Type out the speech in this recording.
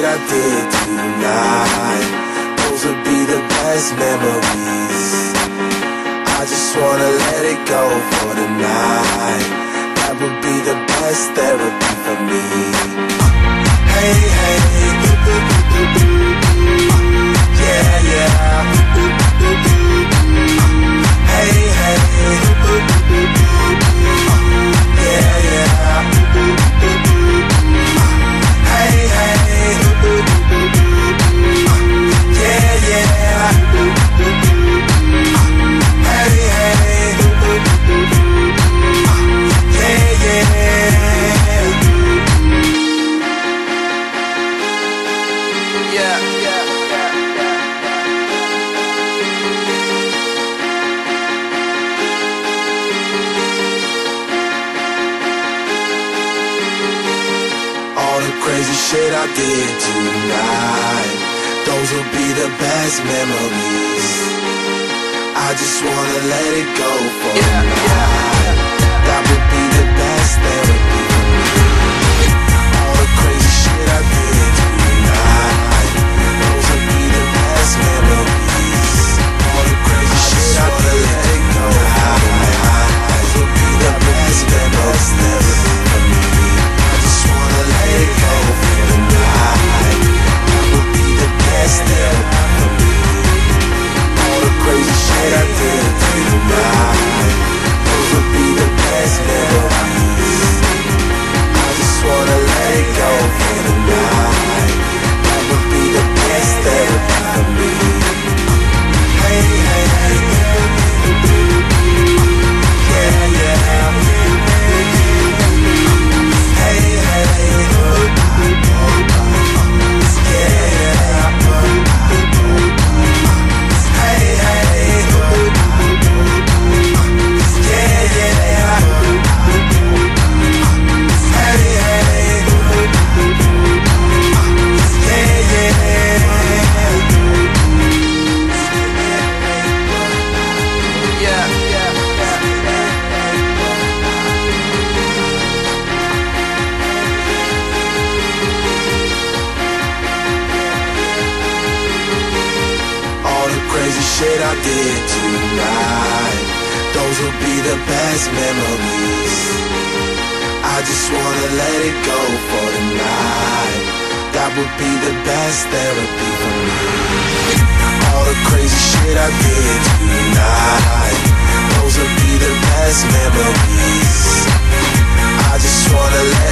I did tonight, those would be the best memories. I just wanna let it go for the night. That would be the best therapy for me. Hey, hey, yeah, yeah. Hey, hey, yeah, yeah. Hey, hey, yeah, yeah. Hey, hey, yeah, yeah. Yeah, yeah. Crazy shit I did tonight, those will be the best memories. I just wanna let it go for a night. That would be the best therapy for me. All the crazy shit I did tonight, those will be the best memories. All the crazy shit I did tonight, those will be the best memories for me. I just wanna let it go for the night. That would be the best therapy for me. All the crazy shit I did tonight, those would be the best memories. I just wanna let it go for the night. That would be the best therapy for me. Hey, hey, hey, yeah, yeah. Hey, hey, shit I did tonight, those will be the best memories. I just wanna let it go for the night. That would be the best therapy for me. All the crazy shit I did tonight, those will be the best memories. I just wanna let